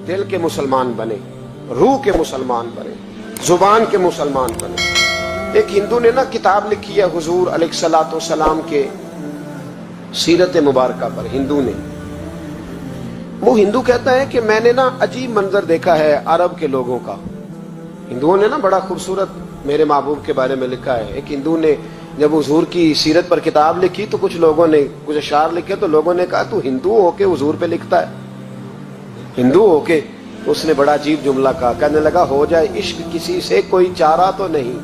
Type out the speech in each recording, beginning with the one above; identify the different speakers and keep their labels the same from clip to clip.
Speaker 1: दिल के मुसलमान बने, रूह के मुसलमान बने, जुबान के मुसलमान बने। एक हिंदू ने ना किताब लिखी है हुजूर अलैहिस्सलातु वस्सलाम के सीरत मुबारका पर। हिंदू ने, वो हिंदू कहता है कि मैंने ना अजीब मंजर देखा है अरब के लोगों का। हिंदुओं ने ना बड़ा खूबसूरत मेरे महबूब के बारे में लिखा है। एक हिंदू ने जब हुजूर की सीरत पर किताब लिखी तो कुछ लोगों ने कुछ अशार लिखे, तो लोगों ने कहा तू हिंदू होके हुजूर पे लिखता है, हिंदू होके। तो उसने बड़ा अजीब जुमला कहा, कहने लगा हो जाए इश्क किसी से कोई चारा तो नहीं,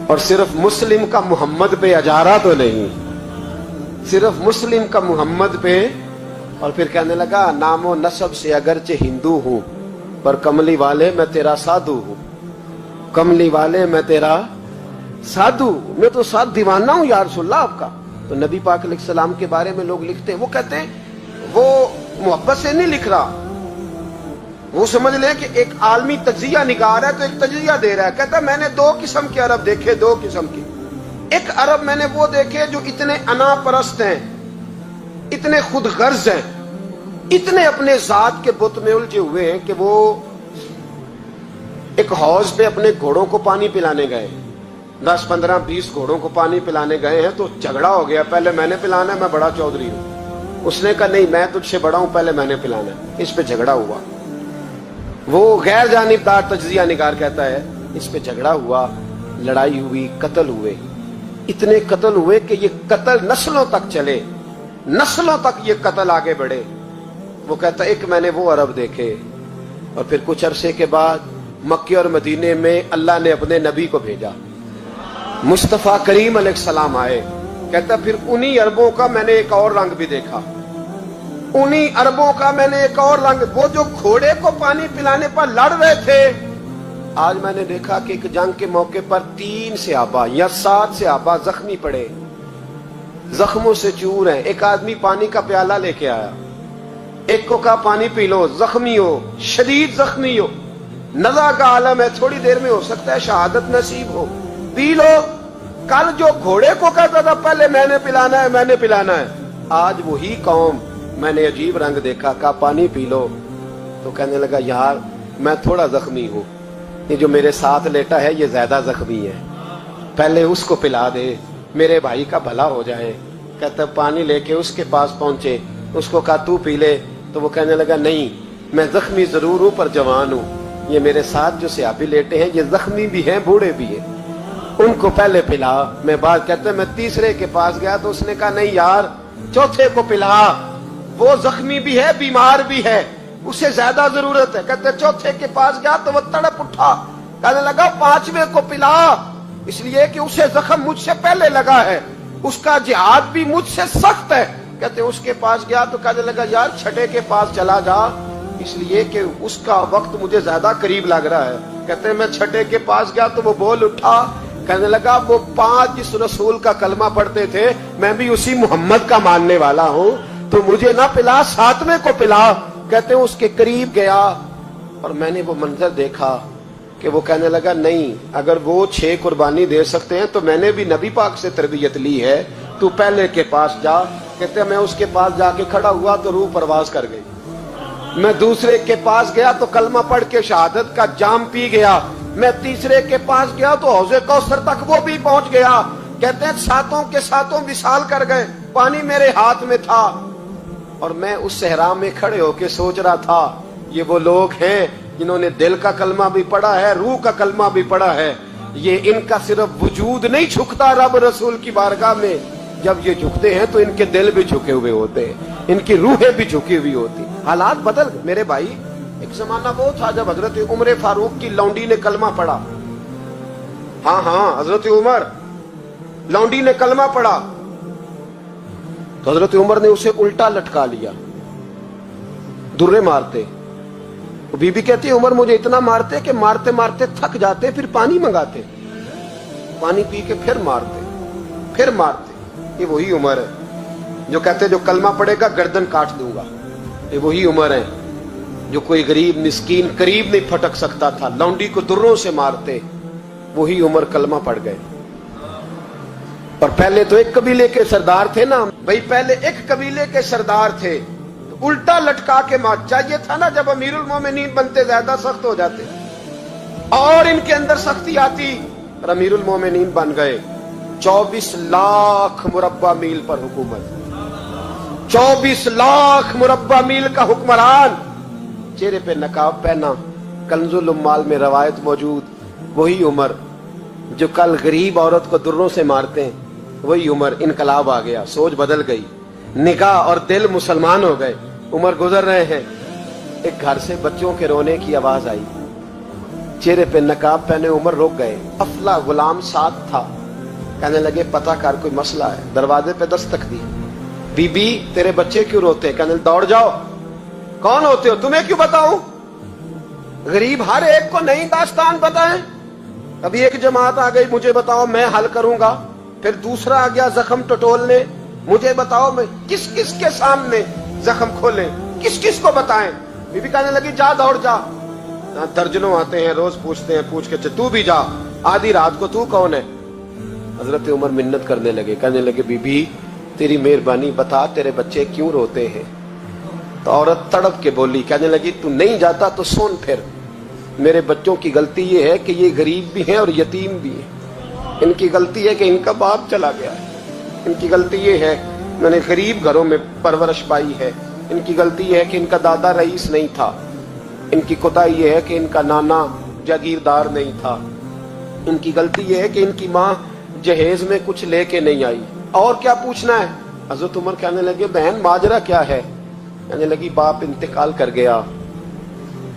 Speaker 1: और सिर्फ मुस्लिम का मोहम्मद पे अजारा तो नहीं, सिर्फ मुस्लिम का मोहम्मद पे। और फिर कहने लगा नामो नसब से अगरचे हिंदू हूं, पर कमली वाले मैं तेरा साधु हूं, कमली वाले मैं तेरा साधु, मैं तो साथ दीवाना हूं या रसूलल्लाह आपका। तो नबी पाक अलैहिस्सलाम के बारे में लोग लिखते हैं, वो कहते हैं वो मोहब्बत से नहीं लिख रहा, वो समझ ले कि एक आलमी तजिया निगार है तो एक तजिया दे रहा है। कहता मैंने दो किस्म के अरब देखे, दो किस्म के। एक अरब मैंने वो देखे जो इतने अना परस्त हैं, इतने खुद गर्ज हैं, इतने अपने जात के बुत में उलझे हुए हैं कि वो एक हौज पे अपने घोड़ों को पानी पिलाने गए, 10, 15, 20 घोड़ों को पानी पिलाने गए हैं। तो झगड़ा हो गया, पहले मैंने पिलाना है, मैं बड़ा चौधरी हूं। उसने कहा नहीं मैं तुझसे बड़ा हूं, पहले मैंने पिलाना है। इस पे झगड़ा हुआ। वो गैर जानिबदार तज्जिया निगार कहता है इस पे झगड़ा हुआ, लड़ाई हुई, कत्ल हुए, इतने कत्ल हुए कि ये कत्ल नस्लों तक चले, नस्लों तक ये कत्ल आगे बढ़े। वो कहता एक मैंने वो अरब देखे। और फिर कुछ अरसे के बाद मक्के और मदीने में अल्लाह ने अपने नबी को भेजा, मुस्तफा करीम अलैहिस्सलाम आए। कहता फिर उन्हीं अरबों का मैंने एक और रंग भी देखा, उन्हीं अरबों का मैंने एक और रंग, वो जो घोड़े को पानी पिलाने पर लड़ रहे थे, आज मैंने देखा कि एक जंग के मौके पर 3 सहाबा या 7 सहाबा जख्मी पड़े, जख्मों से चूर हैं। एक आदमी पानी का प्याला लेके आया, एक को कहा पानी पी लो, जख्मी हो, शदीद जख्मी हो, नज़ा का आलम है, थोड़ी देर में हो सकता है शहादत नसीब हो, पी लो। कल जो घोड़े को कहता था पहले मैंने पिलाना है, मैंने पिलाना है, आज वही कौम मैंने अजीब रंग देखा, कहा पानी पी लो। तो कहने लगा यार मैं थोड़ा जख्मी हूं, ये जो मेरे साथ लेटा है ये ज्यादा जख्मी है, पहले उसको पिला दे, मेरे भाई का भला हो जाए। कहता पानी लेके उसके पास पहुंचे, उसको कहा तू पी ले। तो वो कहने लगा नहीं मैं जख्मी जरूर हूं पर जवान हूं, ये मेरे साथ जो सहाबी लेटे हैं ये जख्मी भी हैं, बूढ़े भी हैं, उनको पहले पिला। मैं बात कहते मैं तीसरे के पास गया तो उसने कहा नहीं यार चौथे को पिला, वो जख्मी भी है, बीमार भी है, उसे ज्यादा जरूरत है। कहते चौथे के पास गया तो वो तड़प उठा, कहने लगा 5वें को पिला, इसलिए कि उसे जख्म मुझसे पहले लगा है, उसका जिहाद भी मुझसे सख्त है। कहते उसके पास गया तो कहने लगा यार 6ठे के पास चला जा, इसलिए कि उसका वक्त मुझे ज्यादा करीब लग रहा है। कहते मैं 6ठे के पास गया तो वो बोल उठा, कहने लगा वो 5 जिस रसूल का कलमा पढ़ते थे मैं भी उसी मोहम्मद का मानने वाला हूं, तो मुझे ना पिला 7वें को पिला। कहते हैं उसके करीब गया और मैंने वो मंजर देखा कि वो कहने लगा नहीं अगर वो 6 कुर्बानी दे सकते हैं तो मैंने भी नबी पाक से तरबियत ली है, तू पहले के पास जा। कहते मैं उसके पास जाके खड़ा हुआ तो रूह परवाज कर गई। मैं दूसरे के पास गया तो कलमा पढ़ के शहादत का जाम पी गया। मैं तीसरे के पास गया तो हौजे कौसर तक वो भी पहुंच गया। कहते हैं 7 के 7 विशाल कर गए, पानी मेरे हाथ में था और मैं उस सहरा में खड़े होके सोच रहा था ये वो लोग हैं जिन्होंने दिल का कलमा भी पढ़ा है, रूह का कलमा भी पढ़ा है। ये इनका सिर्फ वजूद नहीं झुकता रब रसूल की बारगाह में, जब ये झुकते हैं तो इनके दिल भी झुके हुए होते हैं, इनकी रूहें भी झुकी हुई होती। हालात बदल मेरे भाई। एक जमाना वो था जब हजरत उमर फारूक की लौंडी ने कलमा पढ़ा। हाँ हजरत उमर लौंडी ने कलमा पढ़ा तो हजरत उमर ने उसे उल्टा लटका लिया, दुर्रे मारते। बीबी कहती है उमर मुझे इतना मारते कि मारते मारते थक जाते, फिर पानी मंगाते, पानी पी के फिर मारते, फिर मारते। ये वही उमर है जो कहते जो कलमा पड़ेगा गर्दन काट दूंगा। ये वही उमर है जो कोई गरीब मिस्कीन करीब नहीं फटक सकता था, लौंडी को दुर्रों से मारते। वही उमर कलमा पड़ गए। और पहले तो एक कबीले के सरदार थे ना भाई, पहले एक कबीले के सरदार थे, तो उल्टा लटका के मार। चाहिए था ना जब अमीरुल मोमिनीन बनते ज्यादा सख्त हो जाते, और इनके अंदर सख्ती आती और अमीरुल मोमिनीन बन गए। 24 लाख मुरब्बा मील पर हुकूमत, 24 लाख मुरब्बा मील का हुक्मरान, चेहरे पे नकाब पहना। कंजुल उम्माल में रवायत मौजूद, वही उमर जो कल गरीब औरत को दुर्रों से मारते हैं, वही उमर। इनकलाब आ गया, सोच बदल गई, निगाह और दिल मुसलमान हो गए। उमर गुजर रहे हैं, एक घर से बच्चों के रोने की आवाज आई। चेहरे पे नकाब पहने उमर रुक गए। अफला गुलाम साथ था। कहने लगे पता कर, कोई मसला है। दरवाजे पे दस्तक दी। बीबी तेरे बच्चे क्यों रोते? कहने दौड़ जाओ। कौन होते हो? तुम्हें क्यों बताऊं? गरीब हर एक को नई दास्तान बताएं। अभी एक जमात आ गई, मुझे बताओ मैं हल करूंगा। फिर दूसरा आ गया जख्म टटोलने, मुझे बताओ मैं किस किस के सामने जख्म खोले, किस किस को बताएं। बीबी कहने लगी जा दौड़ जा। दर्जनों आते हैं, रोज पूछते हैं, पूछ के तू भी जा। आधी रात को तू कौन है? हजरत उमर मिन्नत करने लगे, कहने लगे बीबी तेरी मेहरबानी बता तेरे बच्चे क्यों रोते हैं। तो औरत तड़प के बोली, कहने लगी तू नहीं जाता तो सुन, फिर मेरे बच्चों की गलती ये है कि ये गरीब भी हैं और यतीम भी हैं। इनकी गलती है कि इनका बाप चला गया है। इनकी गलती ये है मैंने गरीब घरों में परवरिश पाई है। इनकी गलती ये है कि इनका दादा रईस नहीं था। इनकी कोताही ये है कि इनका नाना जागीरदार नहीं था। इनकी गलती ये है कि इनकी माँ जहेज में कुछ लेके नहीं आई। और क्या पूछना है? हजरत उमर कहने लगे बहन माजरा क्या है? कहने लगी बाप इंतकाल कर गया।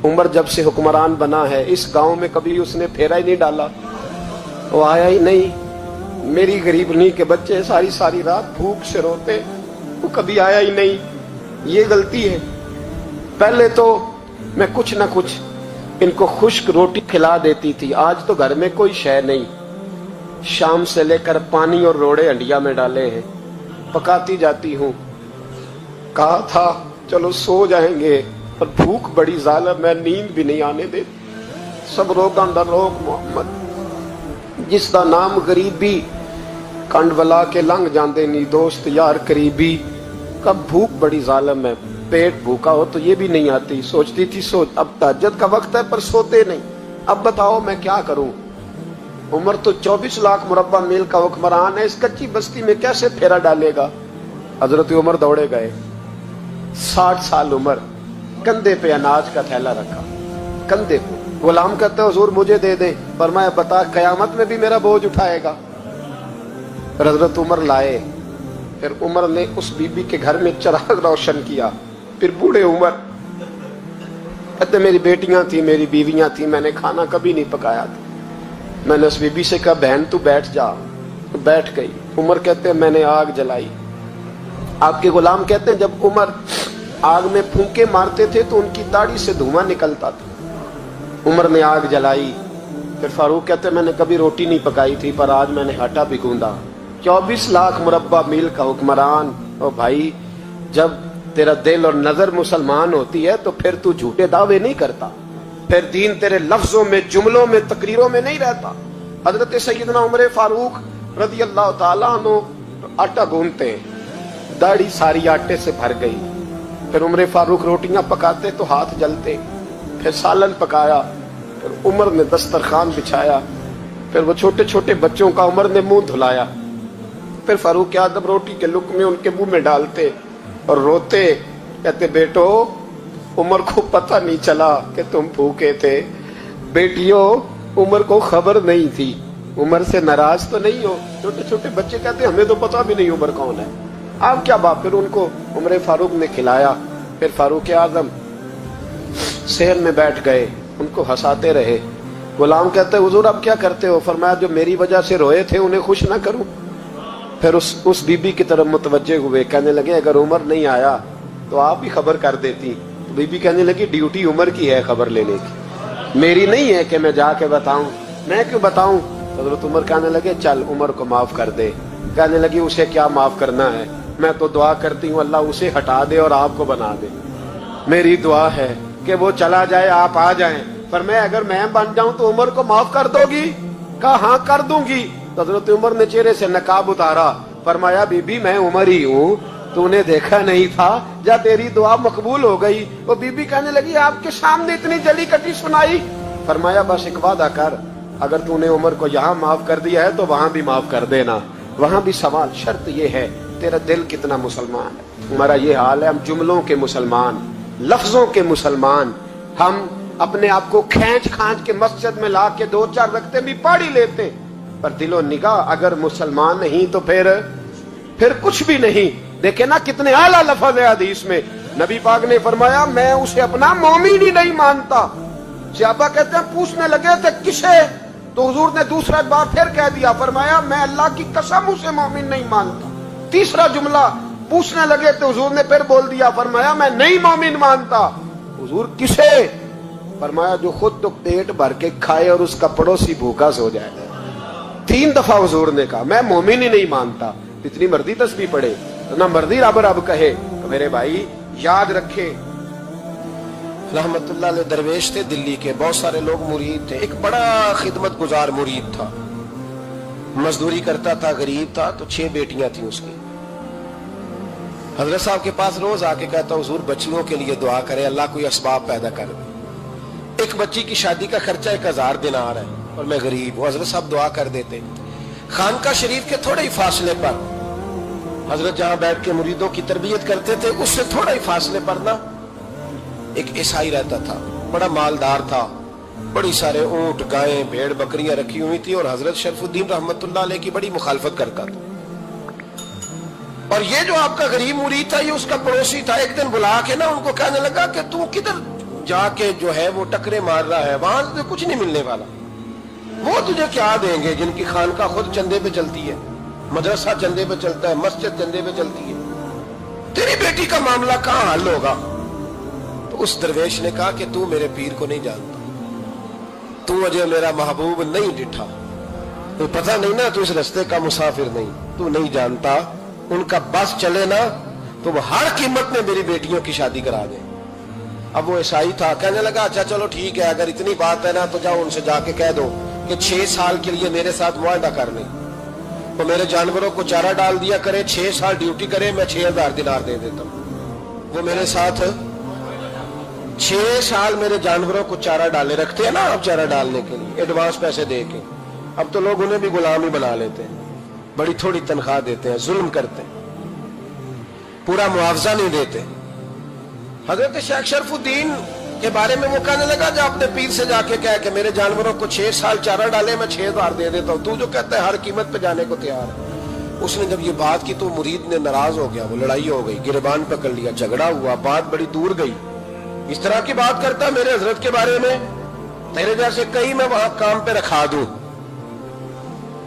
Speaker 1: उमर जब से हुक्मरान बना है इस गांव में कभी उसने फेरा ही नहीं डाला, वो आया ही नहीं। मेरी गरीबनी के बच्चे सारी सारी रात भूख से रोते, वो कभी आया ही नहीं। ये गलती है। पहले तो मैं कुछ ना कुछ इनको खुश्क रोटी खिला देती थी, आज तो घर में कोई शय नहीं। शाम से लेकर पानी और रोड़े हंडिया में डाले हैं, पकाती जाती हूँ। कहा था चलो सो जाएंगे, पर भूख बड़ी जालिम है, नींद भी नहीं आने देती। सब रोगां दा रोग मोहम्मद, जिसदा नाम गरीबी कंड वला के लंघ जाते नी दोस्त यार करीबी। कब भूख बड़ी जालिम है, पेट भूखा हो तो ये भी नहीं आती। सोचती थी सोच अब तहज्जुद का वक्त है पर सोते नहीं। अब बताओ मैं क्या करूं? उमर तो 24 लाख मुरब्बा मील का हुक्मरान है, इस कच्ची बस्ती में कैसे फेरा डालेगा? हजरत उमर दौड़े गए। 60 साल उमर, कंधे पे अनाज का थैला रखा, कंधे पे। गुलाम कहते हुजूर मुझे दे दे। फरमाया बता कयामत में भी मेरा बोझ उठाएगा? हजरत उमर लाए। फिर उमर ने उस बीबी के घर में चिराग रोशन किया। फिर बूढ़े उमर कहते मेरी बेटियां थी, मेरी बीवियां थी, मैंने खाना कभी नहीं पकाया था। मैंने उस बीबी से कहा बहन तू बैठ जा, तो बैठ गई। उमर कहते हैं मैंने आग जलाई। आपके गुलाम कहते हैं जब उमर आग में फूंके मारते थे तो उनकी दाढ़ी से धुआं निकलता था। उमर ने आग जलाई। फिर फारूक कहते हैं मैंने कभी रोटी नहीं पकाई थी, पर आज मैंने आटा भी गूंदा। 24 लाख मुरब्बा मील का हुक्मरान। ओ भाई, जब तेरा दिल और नजर मुसलमान होती है तो फिर तू झूठे दावे नहीं करता, फिर दीन तेरे लफ्जों में, जुमलों में, तकरीरों में नहीं रहता। हजरत सैयदना उमर फारूक रज़ी अल्लाह ताला अन्हु आटा गूंदते हैं, दाढ़ी सारी आटे से भर गई। फिर उमर फारूक रोटियां पकाते तो हाथ जलते। फिर सालन पकाया, फिर उमर ने दस्तरखान बिछाया। फिर वो छोटे छोटे बच्चों का उमर ने मुंह धुलाया। फिर फारूक आदम रोटी के लुक़मे उनके मुंह में डालते और रोते, कहते बेटो उमर को पता नहीं चला कि तुम भूखे थे। बेटियों उमर को खबर नहीं थी। उमर से नाराज तो नहीं हो? छोटे छोटे बच्चे कहते हमें तो पता भी नहीं उमर कौन है। आप क्या बात? फिर उनको उमर फारूक ने खिलाया। फिर फारूक आजम शहर में बैठ गए, उनको हंसाते रहे। गुलाम कहते हुजूर अब क्या करते हो? फरमाया जो मेरी वजह से रोए थे उन्हें खुश ना करूं। फिर उस बीबी की तरफ मुतवज्जे हुए, कहने लगे अगर उमर नहीं आया तो आप ही खबर कर देती। तो बीबी कहने लगी ड्यूटी उमर की है खबर लेने की, मेरी नहीं है कि मैं जाके बताऊं। मैं क्यों बताऊं? हजरत उमर कहने लगे चल उमर को माफ कर दे। कहने लगी उसे क्या माफ करना है, मैं तो दुआ करती हूँ अल्लाह उसे हटा दे और आपको बना दे। मेरी दुआ है कि वो चला जाए, आप आ जाएं। पर मैं अगर मैं बन जाऊं तो उमर को माफ कर दोगी? कहा हाँ कर दूंगी। हजरत उमर ने चेहरे से नकाब उतारा, फरमाया बीबी मैं उमर ही हूँ, तूने देखा नहीं था या तेरी दुआ मकबूल हो गई। वो बीबी कहने लगी आपके सामने इतनी जली कटी सुनाई। फरमाया बस एक वादा कर, अगर तूने उमर को यहाँ माफ कर दिया है तो वहां भी माफ कर देना। वहां भी सवाल, शर्त ये है तेरा दिल कितना मुसलमान है। हमारा ये हाल है, हम जुमलों के मुसलमान, लफ्जों के मुसलमान, हम अपने आप को खींच खांच के मस्जिद में ला के 2-4 रखते भी पढ़ ही लेते, पर दिलो निगाह अगर मुसलमान नहीं तो फिर कुछ भी नहीं। देखे ना कितने आला लफ्ज है हदीस में। नबी पाक ने फरमाया मैं उसे अपना मोमिन ही नहीं मानता। सहाबा कहते हैं पूछने लगे थे किसे, तो हुजूर ने दूसरा बार फिर कह दिया, फरमाया मैं अल्लाह की कसम उसे मोमिन नहीं मानता। तीसरा जुमला पूछने लगे तो हुजूर ने फिर बोल दिया, फरमाया मैं नहीं मोमिन मानता। हुजूर किसे? फरमाया जो खुद तो पेट भर के खाए और उसका पड़ोसी भूखा सो जाए। 3 दफा हुजूर ने कहा मैं मोमिन ही नहीं मानता। इतनी मर्जी तस्बीह पढ़े ना मर्जी रब रब कहे। तो मेरे भाई याद रखे, रहमतुल्लाह अलैह दरवेश थे दिल्ली के, बहुत सारे लोग मुरीद थे। एक बड़ा खिदमत गुजार मुरीद था, मजदूरी करता था, गरीब था, तो 6 बेटियां थी उसकी। हजरत साहब के पास रोज आके कहता हुजूर बच्चियों के लिए दुआ करें, अल्लाह कोई असबाब पैदा कर दे। एक बच्ची की शादी का खर्चा 1000 दिनार है और मैं गरीब हूं। हजरत साहब दुआ कर देते। खानका शरीफ के थोड़े ही फासले पर, हजरत जहां बैठ के मुरीदों की तरबियत करते थे, उससे थोड़ा ही फासले पर ना एक ईसाई रहता था, बड़ा मालदार था, बड़ी सारे ऊंट, गायें, भेड़, बकरियां रखी हुई थी और हजरत शरफुद्दीन रहमतुल्लाह अलैह की बड़ी मुखालफत करता था। और ये जो आपका गरीब मुरीद था ये उसका पड़ोसी था। एक दिन बुला के ना उनको कहने लगा कि तू किधर जाके जो है वो टकरे मार रहा है, वहां से कुछ नहीं मिलने वाला। वो तुझे क्या देंगे जिनकी खानका खुद चंदे पे चलती है, मदरसा चंदे पे चलता है, मस्जिद चंदे पे चलती है, तेरी बेटी का मामला कहां हल होगा? तो उस दरवेश ने कहा कि तू मेरे पीर को नहीं जानता, तू मुझे मेरा महबूब नहीं डिठा, तो पता नहीं ना, तू इस रास्ते का मुसाफिर नहीं, तू नहीं जानता। उनका बस चले ना तो वो हर कीमत में मेरी बेटियों की शादी करा दे। अब वो ईसाई था, कहने लगा अच्छा चलो ठीक है, अगर इतनी बात है ना तो जाओ उनसे जाके कह दो कि 6 साल के लिए मेरे साथ मुआहदा कर ले, तो मेरे जानवरों को चारा डाल दिया करे, 6 साल ड्यूटी करे, मैं 6000 दिनार दे देता हूं। वो मेरे साथ 6 साल मेरे जानवरों को चारा डाले, रखते हैं ना आप चारा डालने के लिए एडवांस पैसे दे के। अब तो लोग उन्हें भी गुलाम ही बना लेते हैं, बड़ी थोड़ी तनख्वाह देते हैं, जुल्म करते हैं, पूरा मुआवजा नहीं देते। हजरत शेख शरफुद्दीन के बारे में वो कहने लगा जब अपने पीर से जाके कह के मेरे जानवरों को 6 साल चारा डाले, मैं 6000 दे देता हूं, तू जो कहता है हर कीमत पे जाने को तैयार है। उसने जब ये बात की तो मुरीद ने नाराज हो गया, वो लड़ाई हो गई, गिरबान पकड़ लिया, झगड़ा हुआ, बात बड़ी दूर गई। इस तरह की बात करता मेरे हजरत के बारे में, तेरे जैसे कई मैं वहां काम पे रखा दूं।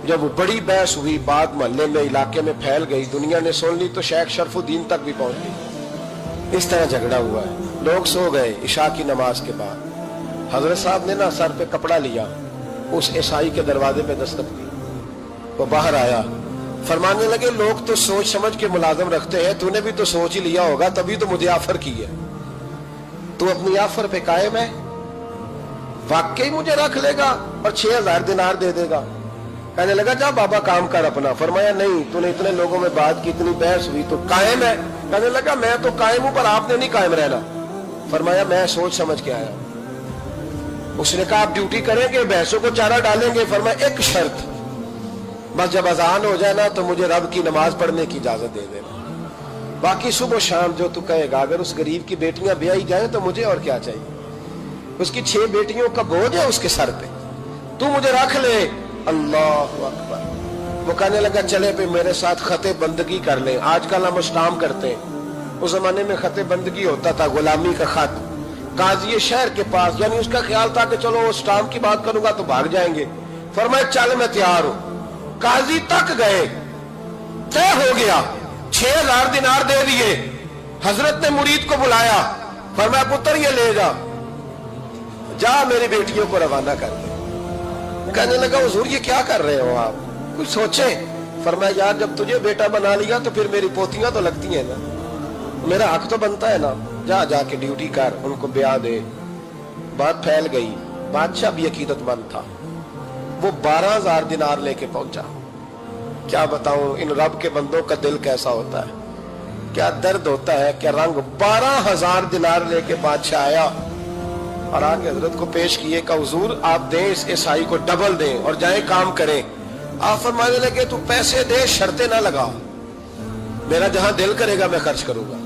Speaker 1: जब वो बड़ी बहस हुई, बात मोहल्ले में, इलाके में फैल गई, दुनिया ने सुन ली, तो शेख शरफुद्दीन तक भी पहुंच गई। इस तरह झगड़ा हुआ है। लोग सो गए इशा की नमाज के बाद। हजरत साहब ने ना सर पे कपड़ा लिया, उस ईसाई के दरवाजे पे दस्तक दी, वो बाहर आया, फरमाने लगे लोग तो सोच समझ के मुलाजम रखते हैं, तूने भी तो सोच ही लिया होगा, तभी तो मुझे ऑफर की है। तू अपनी ऑफर पे कायम है? वाकई मुझे रख लेगा और 6000 दिनार दे देगा? कहने लगा जा बाबा काम कर अपना। फरमाया नहीं, तूने इतने लोगों में बात की, इतनी बहस हुई, तो कायम है? कहने लगा मैं तो कायम हूं पर आपने नहीं कायम रहना। फरमाया मैं सोच समझ के आया। उसने कहा आप ड्यूटी करेंगे, भैंसों को चारा डालेंगे? फरमाया एक शर्त, बस जब अजान हो जाए ना तो मुझे रब की नमाज पढ़ने की इजाजत दे देना, बाकी सुबह शाम जो तू कहेगा। अगर उस गरीब की बेटियां ब्याही जाए तो मुझे और क्या चाहिए? उसकी 6 बेटियों का बोझ है उसके सर पे, तू मुझे रख ले। अल्लाह अकबर। वो कहने लगा चले पे मेरे साथ खते बंदगी कर ले। आजकल हम स्टाम करते हैं, उस जमाने में खते बंदगी होता था, गुलामी का खत। काजी शहर के पास, यानी उसका ख्याल था कि चलो वो स्टाम की बात करूंगा तो भाग जाएंगे। फरमाया चल मैं तैयार हूं। काजी तक गए, तय हो गया, 6000 दिनार दे दिए। हजरत ने मुरीद को बुलाया, फरमाया पुत्र ये ले जा मेरी बेटियों को रवाना कर दे। कहने लगा हुजूर ये क्या कर रहे हो आप, कुछ सोचे? फरमाया यार जब तुझे बेटा बना लिया तो फिर मेरी पोतियां तो लगती हैं ना, मेरा हक तो बनता है ना, जा जाके ड्यूटी कर, उनको ब्याह दे। बात फैल गई, बादशाह भी अकीदतमंद था, वो 12000 दिनार लेके पहुंचा। क्या बताऊं इन रब के बंदों का दिल कैसा होता है।
Speaker 2: کیا درد ہوتا ہے، کیا رنگ. 12,000 دینار لے کے بادشاہ آیا اور آگے حضرت کو پیش کیے کہ حضور آپ دیں اس عیسائی کو ڈبل دیں اور جائیں کام کریں. آپ فرمانے لگے تو پیسے دے، شرطیں نہ لگا، میرا جہاں دل کرے گا میں خرچ کروں گا.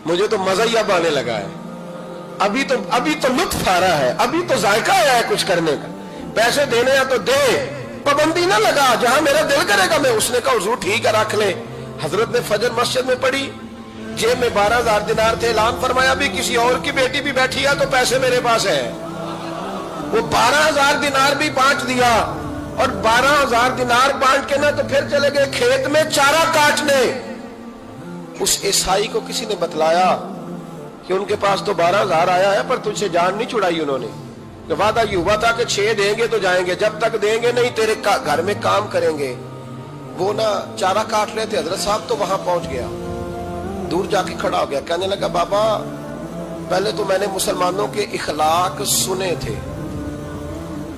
Speaker 2: مجھے تو مزہ ہی اب آنے لگا ہے، ابھی تو لطف آ رہا ہے، ابھی تو ذائقہ آیا ہے کچھ کرنے کا. پیسے دینے یا تو دے، پابندی نہ لگا، جہاں میرا دل کرے گا میں. اس نے کہا حضور ٹھیک ہے رکھ لے. حضرت نے فجر مسجد میں پڑھی، جیب میں 12,000 دینار تھے. اعلان فرمایا بھی کسی اور کی بیٹی بھی بیٹھی ہے تو پیسے میرے پاس ہے. وہ 12,000 دینار بھی بانٹ دیا اور 12,000 دینار بانٹ کے نا تو پھر چلے گئے کھیت میں چارہ کاٹنے. اس عیسائی کو کسی نے بتلایا کہ ان کے پاس تو 12,000 آیا ہے پر تجھ سے جان نہیں چھڑائی انہوں نے. کہ وعدہ یہ ہوا تھا کہ 6 دیں گے تو جائیں گے، جب تک دیں گے نہیں تیرے گھر میں کام کریں گے. وہ نا چارہ کاٹ رہے تھے، حضرت صاحب تو وہاں پہنچ گیا، دور جا کے کھڑا ہو گیا. کہنے لگا بابا پہلے تو میں نے مسلمانوں کے اخلاق سنے تھے،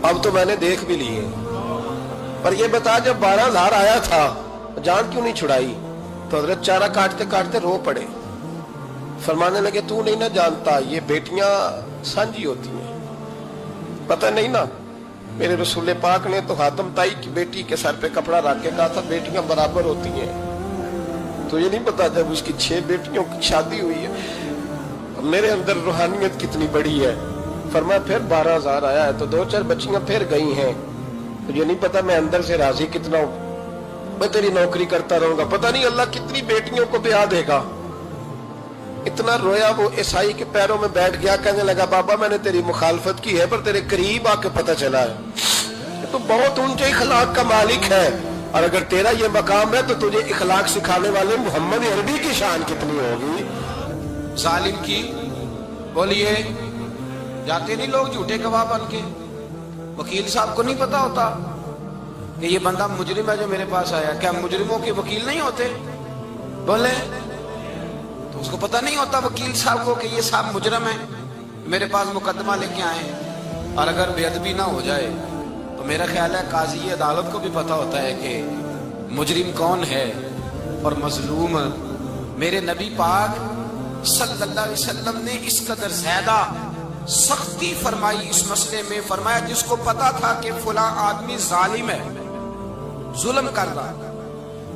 Speaker 2: اب تو میں نے دیکھ بھی لیے، پر یہ بتا جب 12,000 آیا تھا جان کیوں نہیں چھڑائی؟ تو حضرت چارہ کاٹتے کاٹتے رو پڑے. فرمانے لگے تو نہیں نہ جانتا یہ بیٹیاں سانجی ہوتی ہیں، پتہ نہیں نا. میرے رسول پاک نے تو حاتم تائی کی بیٹی کے سر پہ کپڑا رکھ کے کہا تھا بیٹیاں برابر ہوتی ہیں. تو یہ نہیں پتا جب اس کی 6 بیٹیوں کی شادی ہوئی ہے میرے اندر روحانیت کتنی بڑی ہے. فرمایا پھر 12,000 آیا ہے تو 2-4 بچیاں پھر گئی ہیں. تو یہ نہیں پتا میں اندر سے راضی کتنا ہوں، میں تیری نوکری کرتا رہوں گا، پتہ نہیں اللہ کتنی بیٹیوں کو بیاہ دے گا. اتنا رویا وہ عیسائی کے پیروں میں بیٹھ گیا. کہنے لگا بابا میں نے تیری مخالفت کی ہے پر تیرے قریب آ کے پتہ چلا ہے تو بہت اونچے اخلاق کا مالک ہے، اور اگر تیرا یہ مقام ہے تو تجھے اخلاق سکھانے والے محمد عربی کی شان کتنی ہوگی.
Speaker 1: ظالم کی بولیے جاتے نہیں لوگ جھوٹے گواہ بن کے. وکیل صاحب کو نہیں پتا ہوتا کہ یہ بندہ مجرم ہے جو میرے پاس آیا. کیا مجرموں کے وکیل نہیں ہوتے؟ بولے تو اس کو پتہ نہیں ہوتا وکیل صاحب کو کہ یہ صاحب مجرم ہے، میرے پاس مقدمہ لے کے آئے. اور اگر بے ادبی نہ ہو جائے تو میرا خیال ہے قاضی عدالت کو بھی پتہ ہوتا ہے کہ مجرم کون ہے اور مظلوم. میرے نبی پاک صلی اللہ علیہ وسلم نے اس قدر زیادہ سختی فرمائی اس مسئلے میں. فرمایا جس کو پتا تھا کہ فلاں آدمی ظالم ہے، ظلم کر رہا،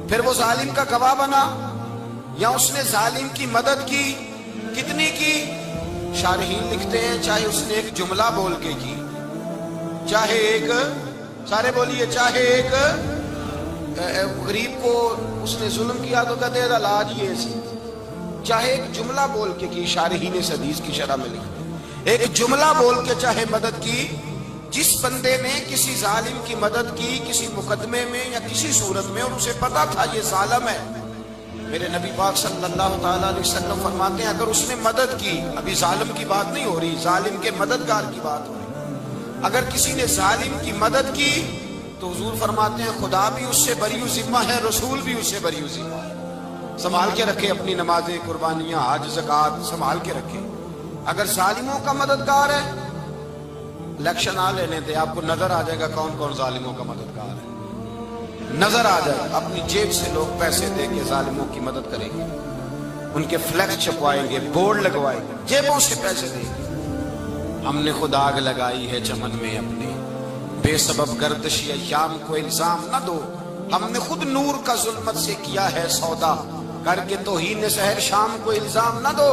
Speaker 1: پھر وہ ظالم کا گواہ بنا یا اس نے ظالم کی مدد کی، کتنی کی؟ شارحین لکھتے ہیں چاہے اس نے ایک جملہ بول کے کی، چاہے ایک، سارے بولیے، چاہے ایک غریب کو اس نے ظلم کیا تو کہتے ہیں علاج یہ سی، چاہے ایک جملہ بول کے کی. شارحین اس حدیث کی شرح میں لکھتے ہیں ایک جملہ بول کے چاہے مدد کی. جس بندے نے کسی ظالم کی مدد کی کسی مقدمے میں یا کسی صورت میں اور اسے پتا تھا یہ ظالم ہے، میرے نبی پاک صلی اللہ تعالیٰ علیہ وسلم فرماتے ہیں اگر اس نے مدد کی، ابھی ظالم کی بات نہیں ہو رہی، ظالم کے مددگار کی بات ہو رہی، اگر کسی نے ظالم کی مدد کی تو حضور فرماتے ہیں خدا بھی اس سے بری ذمہ ہے، رسول بھی اس سے بری ذمہ ہے. سنبھال کے رکھے اپنی نمازیں، قربانیاں، حج، زکوٰۃ سنبھال کے رکھے. اگر ظالموں کا مددگار ہے، الیکشن آ لینے دے، آپ کو نظر آ جائے گا کون کون ظالموں کا مددگار ہے، نظر آ جائے. اپنی جیب سے لوگ پیسے دے کے ظالموں کی مدد کریں گے، ان کے فلیکس چھپوائیں گے، بورڈ لگوائیں گے، جیبوں سے پیسے دیں گے. ہم نے خود آگ لگائی ہے چمن میں اپنے، بے سبب گردش ایام کو الزام نہ دو. ہم نے خود نور کا ظلمت سے کیا ہے سودا، کر کے توہین سحر شام کو الزام نہ دو.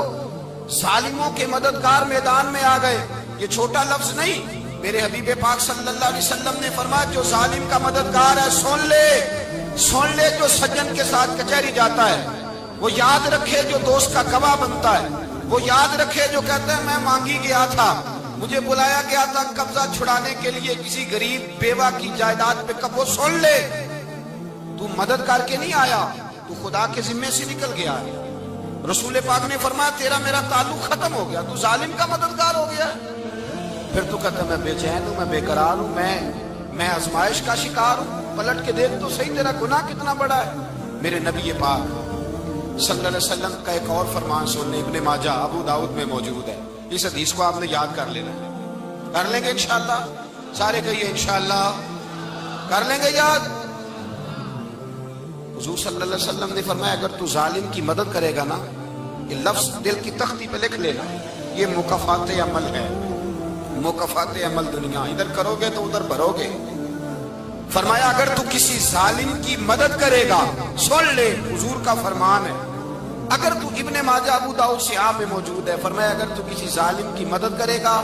Speaker 1: ظالموں کے مددگار میدان میں آ گئے. یہ چھوٹا لفظ نہیں، میرے حبیب پاک صلی اللہ علیہ وسلم نے فرمایا جو ظالم کا مددگار ہے سن لے جو سجن کے ساتھ کچہری جاتا ہے، وہ یاد رکھے جو دوست کا گواہ بنتا ہے، وہ یاد رکھے جو کہتا ہے میں مانگی گیا تھا، مجھے بلایا گیا تھا قبضہ چھڑانے کے لیے کسی غریب بیوہ کی جائیداد پہ. کب وہ سن لے تو مدد کر کے نہیں آیا، تو خدا کے ذمے سے نکل گیا ہے. رسول پاک نے فرمایا تیرا میرا تعلق ختم ہو گیا، تو ظالم کا مددگار ہو گیا. پھر تو کہتا میں بے چین ہوں، میں بے قرار ہوں، میں آزمائش کا شکار ہوں. پلٹ کے دیکھ تو صحیح تیرا گناہ کتنا بڑا ہے. میرے نبی پاک صلی اللہ علیہ وسلم کا ایک اور فرمان سننے، ابن ماجہ ابو داؤد میں موجود ہے. اس حدیث کو آپ نے یاد کر لینا ہے. کر لیں گے انشاءاللہ؟ سارے کہیے انشاءاللہ کر لیں گے یاد. حضور صلی اللہ علیہ وسلم نے فرمایا اگر تو ظالم کی مدد کرے گا نا، یہ لفظ دل کی تختی پہ لکھ لینا، یہ مکافات عمل ہے، مکافات عمل دنیا، ادھر کرو گے تو ادھر بھرو گے۔ فرمایا اگر تو کسی ظالم کی مدد کرے گا، سن لے حضور کا فرمان ہے، اگر تو ابن ماجہ ابو داؤد سیاہ میں موجود ہے، فرمایا اگر تو کسی ظالم کی مدد کرے گا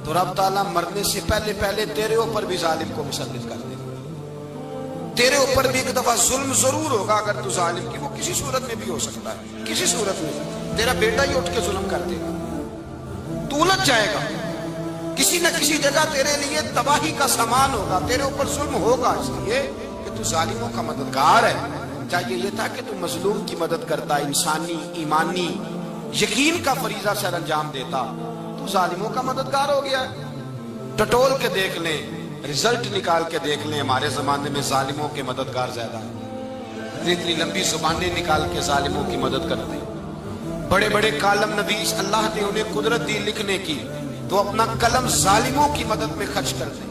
Speaker 1: تو رب تعالیٰ مرنے سے پہلے پہلے تیرے اوپر بھی ظالم کو مسلط کر دے گا، تیرے اوپر بھی ایک دفعہ ظلم ضرور ہوگا اگر تو ظالم کی، وہ کسی صورت میں بھی ہو سکتا ہے، کسی صورت میں تیرا بیٹا ہی اٹھ کے ظلم کر دے گا، تو الجھ جائے گا، کسی نہ کسی جگہ تیرے لیے تباہی کا سامان ہوگا، تیرے اوپر ظلم ہوگا، اس لیے کہ تو ظالموں کا مددگار ہے۔ چاہیے یہ تھا کہ تو مظلوم کی مدد کرتا، انسانی ایمانی یقین کا فریضہ سر انجام دیتا، تو ظالموں کا مددگار ہو گیا۔ ٹٹول کے دیکھ لیں، رزلٹ نکال کے دیکھ لیں، ہمارے زمانے میں ظالموں کے مددگار زیادہ ہیں، اتنی لمبی زبانیں نکال کے ظالموں کی مدد کرتے ہیں، بڑے بڑے کالم نویس اللہ نے انہیں قدرت دی لکھنے کی، تو اپنا قلم ظالموں کی مدد میں خرچ کر دیں۔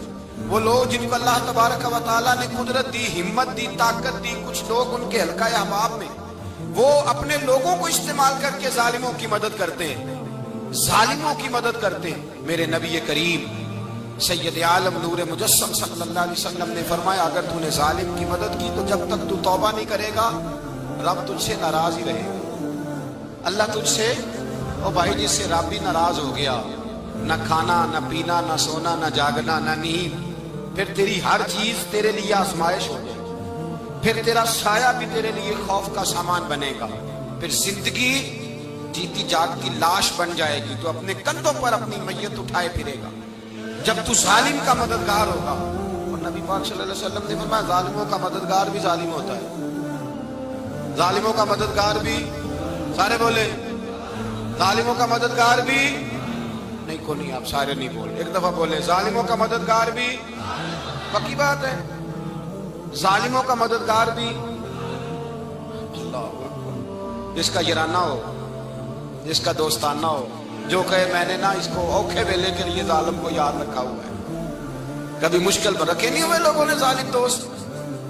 Speaker 1: وہ لوگ جن کو اللہ تبارک و تعالیٰ نے قدرت دی، ہمت دی، طاقت دی، کچھ لوگ ان کے حلقہ احباب میں وہ اپنے لوگوں کو استعمال کر کے ظالموں کی مدد کرتے ہیں، ظالموں کی مدد کرتے ہیں۔ میرے نبی کریم سید عالم نور مجسم صلی اللہ علیہ وسلم نے فرمایا اگر تو نے ظالم کی مدد کی تو جب تک تو توبہ نہیں کرے گا رب تجھ سے ناراض ہی رہے گا، اللہ تجھ سے، او بھائی جس سے رب بھی ناراض ہو گیا، نہ کھانا نہ پینا نہ سونا نہ جاگنا نہ نیند، پھر تیری ہر چیز تیرے لیے آزمائش ہو جائے گی، پھر تیرا سایہ بھی تیرے لیے خوف کا سامان بنے گا، پھر زندگی جیتی جاگتی لاش بن جائے گی، تو اپنے کندھوں پر اپنی میت اٹھائے پھرے گا جب تو ظالم کا مددگار ہوگا۔ اور نبی پاک صلی اللہ علیہ وسلم نے فرمایا ظالموں کا مددگار بھی ظالم ہوتا ہے، ظالموں کا مددگار بھی، سارے بولے ظالموں کا مددگار بھی، نہیں کو نہیں، آپ سارے نہیں بولے، ایک دفعہ بولے ظالموں کا مددگار بھی، پکی بات ہے، ظالموں کا مددگار بھی۔ اللہ اکبر، جس کا یارانہ ہو، جس کا دوستانہ ہو، جو کہے میں نے نا اس کو اوکھے ویلے کے لیے ظالم کو یاد رکھا ہوا ہے، کبھی مشکل پر رکھے نہیں ہوئے لوگوں نے ظالم دوست،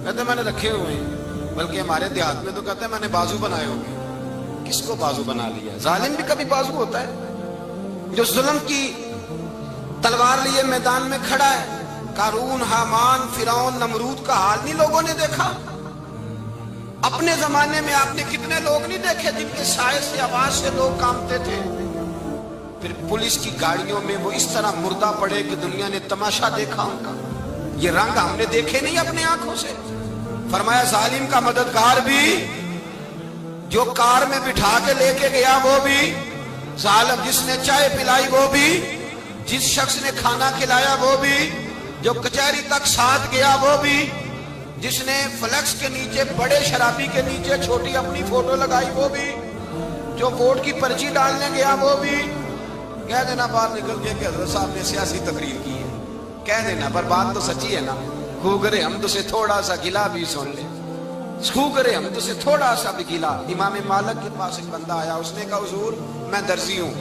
Speaker 1: کہتے میں نے رکھے ہوئے ہیں، بلکہ ہمارے دیہات میں تو کہتے ہیں میں نے بازو بنائے ہوئے۔ کس کو بازو بنا لیا؟ ظالم بھی کبھی بازو ہوتا ہے، جو ظلم کی تلوار لیے میدان میں کھڑا ہے۔ قارون، حامان، فرعون، نمرود کا حال نہیں لوگوں نے دیکھا؟ اپنے زمانے میں آپ نے کتنے لوگ نہیں دیکھے جن کے سائے سے، آواز سے لوگ کانپتے تھے؟ پھر پولیس کی گاڑیوں میں وہ اس طرح مردہ پڑے کہ دنیا نے تماشا دیکھا ان کا، یہ رنگ ہم نے دیکھے نہیں اپنے آنکھوں سے۔ فرمایا ظالم کا مددگار بھی، جو کار میں بٹھا کے لے کے گیا وہ بھی ظالم، جس نے چائے پلائی وہ بھی، جس شخص نے کھانا کھلایا وہ بھی، جو کچہری تک ساتھ گیا وہ بھی، جس نے فلیکس کے نیچے، بڑے شرابی کے نیچے چھوٹی اپنی فوٹو لگائی وہ بھی، جو ووٹ کی پرچی ڈالنے گیا وہ بھی۔ کہہ دینا باہر نکل کے کہ حضرت صاحب نے سیاسی تقریر کی ہے، کہہ دینا، پر بات تو سچی ہے نا۔ خو کرے ہم تو سے تھوڑا سا گلا بھی سن لے، خو کرے ہم تو سے تھوڑا سا بھی گلا۔ امام مالک کے پاس ایک بندہ آیا، اس نے کہا حضور میں درزی ہوں،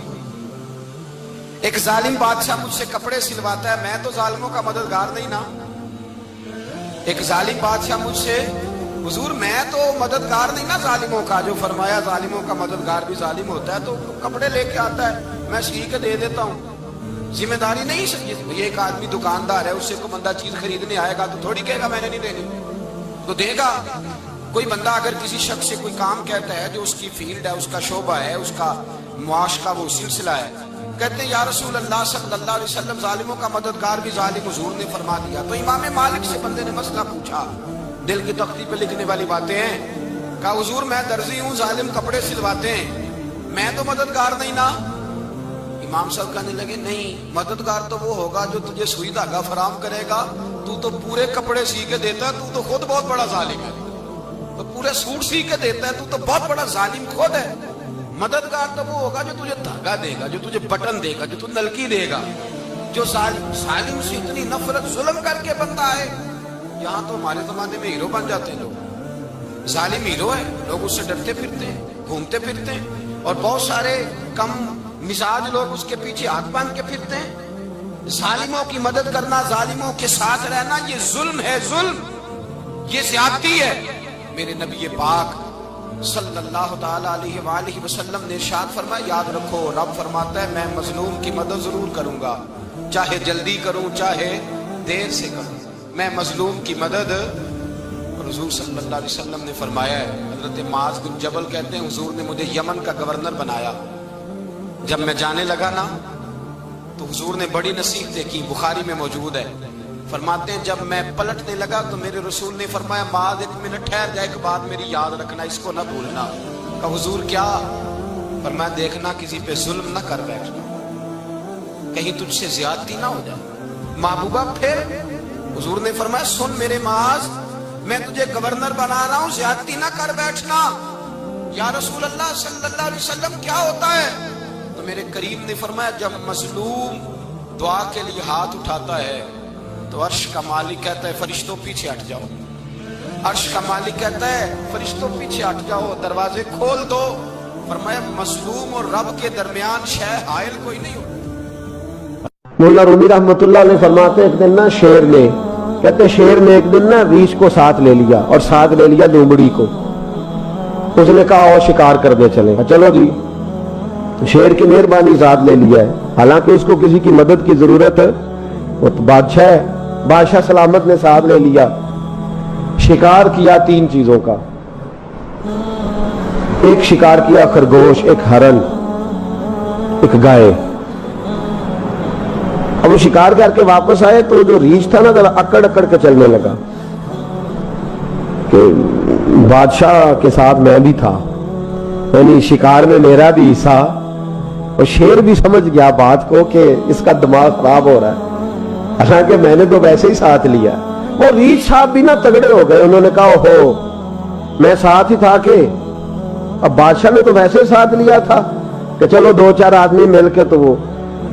Speaker 1: ایک ظالم بادشاہ مجھ سے کپڑے سلواتا ہے، میں تو ظالموں کا مددگار نہیں نا۔ ایک ظالم بادشاہ مجھ سے، حضور میں تو مددگار نہیں نا ظالموں کا، جو فرمایا ظالموں کا مددگار بھی ظالم ہوتا ہے، تو کپڑے لے کے آتا ہے میں سی کے دے دیتا ہوں، ذمہ داری نہیں سمجھے۔ ایک آدمی دکاندار ہے، اس سے کوئی بندہ چیز خریدنے آئے گا تو تھوڑی کہے گا میں نے نہیں دینی، تو دے گا۔ کوئی بندہ اگر کسی شخص سے کوئی کام کہتا ہے جو اس کی فیلڈ ہے، اس کا شعبہ ہے، اس کا معاش کا وہ سلسلہ ہے، کہتے ہیں یا رسول اللہ صلی اللہ علیہ وسلم ظالموں کا مددگار بھی ظالم، حضور نے فرما دیا۔ تو امام مالک سے بندے نے مسئلہ پوچھا، دل کی تختی پہ لکھنے والی باتیں ہیں، کہا حضور میں درزی ہوں، ظالم کپڑے سلواتے ہیں، میں تو مددگار نہیں نا۔ امام صاحب کہنے لگے نہیں، مددگار تو وہ ہوگا جو تجھے سوئی دھاگا فراہم کرے گا، تو تو پورے کپڑے سی کے دیتا ہے، تو تو خود بہت بڑا ظالم ہے، تو پورے سوٹ سی کے دیتا ہے، تو تو بہت بڑا ظالم خود ہے۔ مددگار تو وہ ہوگا جو تجھے دھاگا دے گا، جو تجھے بٹن دے گا، جو تجھے نلکی دے گا، جو ظالم سے اتنی نفرت ظلم کر کے بنتا ہے۔ یہاں تو ہمارے زمانے میں ہیرو بن جاتے ہیں لوگ، ظالم ہیرو ہے، لوگ اس سے ڈرتے پھرتے ہیں، گھومتے پھرتے ہیں، اور بہت سارے کم مزاج لوگ اس کے پیچھے ہاتھ باندھ کے پھرتے ہیں۔ ظالموں کی مدد کرنا، ظالموں کے ساتھ رہنا، یہ ظلم ہے، ظلم، یہ زیادتی ہے۔
Speaker 3: میرے نبی پاک صلی اللہ تعالی علیہ وآلہ وسلم نے ارشاد فرمایا، یاد رکھو رب فرماتا ہے میں مظلوم کی مدد ضرور کروں گا، چاہے جلدی کروں چاہے دیر سے کروں، میں مظلوم کی مدد۔ اور حضور صلی اللہ علیہ وسلم نے فرمایا ہے، حضرت معاذ بن جبل کہتے ہیں حضور نے مجھے یمن کا گورنر بنایا، جب میں جانے لگا نا تو حضور نے بڑی نصیحتیں کی، بخاری میں موجود ہے، فرماتے ہیں جب میں پلٹنے لگا تو میرے رسول نے فرمایا معاذ ایک منٹ ٹھہر جا، ایک بات میری یاد رکھنا، اس کو نہ بھولنا۔ کہا حضور کیا؟ فرمایا دیکھنا کسی پہ ظلم نہ کر بیٹھنا، کہیں تجھ سے زیادتی نہ ہو جائے۔ محبوبہ پھر حضور نے فرمایا سن میرے معاذ، میں تجھے گورنر بنا رہا ہوں، زیادتی نہ کر بیٹھنا۔ یا رسول اللہ صلی اللہ علیہ وسلم کیا ہوتا ہے؟ تو میرے کریم نے فرمایا جب مظلوم دعا کے لیے ہاتھ اٹھاتا ہے تو عرش کا مالک کہتا ہے فرشتوں پیچھے ہٹ جاؤ، عرش کا مالک کہتا ہے فرشتوں پیچھے ہٹ جاؤ، دروازے کھول دو۔ فرمایا مظلوم اور رب کے درمیان شے حائل کوئی نہیں ہوتا۔
Speaker 1: مولا رومی رحمت اللہ علیہ فرماتے ایک دن نا شیر نے، کہتے شیر نے ایک دن نا ریچھ کو ساتھ لے لیا اور ساتھ لے لیا لومڑی کو، اس نے کہا اور شکار کرنے چلے، چلو جی، شیر کی مہربانی ساتھ لے لیا ہے، حالانکہ اس کو کسی کی مدد کی ضرورت ہے، وہ تو بادشاہ ہے، بادشاہ سلامت نے ساتھ لے لیا، شکار کیا 3 چیزوں کا، ایک شکار کیا خرگوش، ایک ہرن، ایک گائے۔ اب وہ شکار کر کے واپس آئے تو جو ریچھ تھا نا ذرا اکڑ اکڑ کے چلنے لگا کہ بادشاہ کے ساتھ میں بھی تھا، یعنی شکار میں میرا بھی حصہ، اور شیر بھی سمجھ گیا بات کو کہ اس کا دماغ خراب ہو رہا ہے، حالانکہ میں نے تو ویسے ہی ساتھ لیا۔ وہ ریچھ صاحب بھی نا تگڑے ہو گئے، انہوں نے کہا اوہو میں ساتھ ہی تھا کہ اب بادشاہ نے تو ویسے ہی ساتھ لیا تھا کہ چلو 2-4 آدمی مل کے۔ تو وہ